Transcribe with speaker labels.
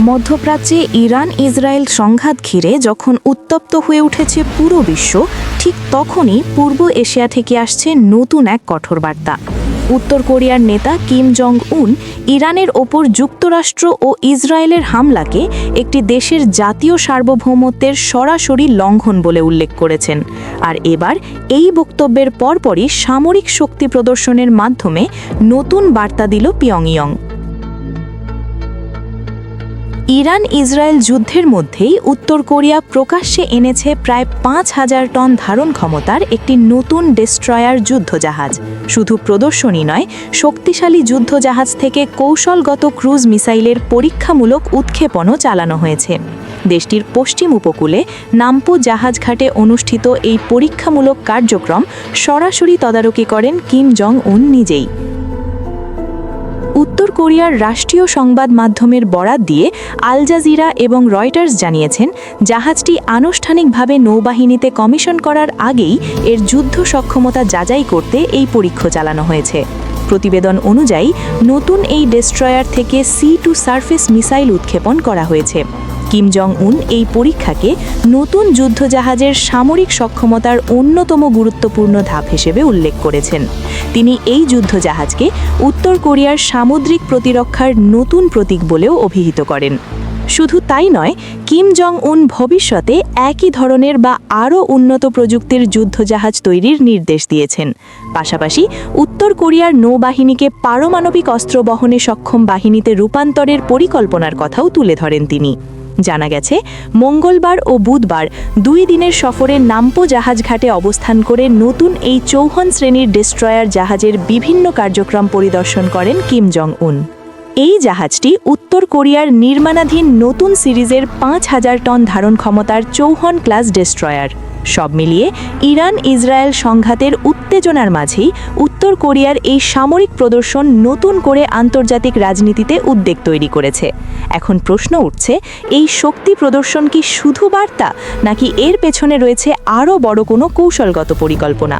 Speaker 1: মধ্যপ্রাচ্যে Iran Israel সংঘাত ঘিরে যখন উত্তপ্ত হয়ে উঠেছে পুরো বিশ্ব, ঠিক তখনই পূর্ব এশিয়া থেকে আসছে নতুন এক কঠোর বার্তা। উত্তর কোরিয়ার নেতা কিম জং উন ইরানের ওপর যুক্তরাষ্ট্র ও ইসরায়েলের হামলাকে একটি দেশের জাতীয় সার্বভৌমত্বের সরাসরি লঙ্ঘন বলে উল্লেখ করেছেন। আর এবার এই বক্তব্যের পরপরই সামরিক শক্তি প্রদর্শনের মাধ্যমে নতুন বার্তা দিল পিয়ংইয়ং। ইরান ইসরায়েল যুদ্ধের মধ্যেই উত্তর কোরিয়া প্রকাশ্যে এনেছে প্রায় ৫,০০০ টন ধারণ ক্ষমতার একটি নতুন ডেস্ট্রয়ার যুদ্ধজাহাজ। শুধু প্রদর্শনী নয়, শক্তিশালী যুদ্ধজাহাজ থেকে কৌশলগত ক্রুজ মিসাইলের পরীক্ষামূলক উৎক্ষেপণও চালানো হয়েছে। দেশটির পশ্চিম উপকূলে নামপো জাহাজ ঘাটে অনুষ্ঠিত এই পরীক্ষামূলক কার্যক্রম সরাসরি তদারকি করেন কিম জং উন নিজেই। উত্তর কোরিয়ার রাষ্ট্রীয় সংবাদ মাধ্যমের বরাত দিয়ে আল জাজিরা এবং রয়টার্স জানিয়েছেন, জাহাজটি আনুষ্ঠানিকভাবে নৌবাহিনীতে কমিশন করার আগেই এর যুদ্ধ সক্ষমতা যাচাই করতে এই পরীক্ষা চালানো হয়েছে। প্রতিবেদন অনুযায়ী নতুন এই ডেস্ট্রয়ার থেকে সি টু সারফেস মিসাইল উৎক্ষেপণ করা হয়েছে। কিম জং উন এই পরীক্ষাকে নতুন যুদ্ধজাহাজের সামরিক সক্ষমতার অন্যতম গুরুত্বপূর্ণ ধাপ হিসেবে উল্লেখ করেছেন। তিনি এই যুদ্ধজাহাজকে উত্তর কোরিয়ার সামুদ্রিক প্রতিরক্ষার নতুন প্রতীক বলেও অভিহিত করেন। শুধু তাই নয়, কিম জং উন ভবিষ্যতে একই ধরনের বা আরও উন্নত প্রযুক্তির যুদ্ধজাহাজ তৈরির নির্দেশ দিয়েছেন। পাশাপাশি উত্তর কোরিয়ার নৌবাহিনীকে পারমাণবিক অস্ত্র বহনে সক্ষম বাহিনীতে রূপান্তরের পরিকল্পনার কথাও তুলে ধরেন তিনি। জানা গেছে, মঙ্গলবার ও বুধবার 2 দিনের সফরে নামপো জাহাজ ঘাটে অবস্থান করে নতুন এই চৌহন শ্রেণীর ডেস্ট্রয়ার জাহাজের বিভিন্ন কার্যক্রম পরিদর্শন করেন কিম জং উন। এই জাহাজটি উত্তর কোরিয়ার নির্মাণাধীন নতুন সিরিজের ৫,০০০ টন ধারণ ক্ষমতার চৌহন ক্লাস ডেস্ট্রয়ার। সব মিলিয়ে ইরান ইসরায়েল সংঘাতের উত্তেজনার মাঝেই উত্তর কোরিয়ার এই সামরিক প্রদর্শন নতুন করে আন্তর্জাতিক রাজনীতিতে উদ্বেগ তৈরি করেছে। এখন প্রশ্ন উঠছে, এই শক্তি প্রদর্শন কি শুধু বার্তা, নাকি এর পেছনে রয়েছে আরও বড় কোনো কৌশলগত পরিকল্পনা?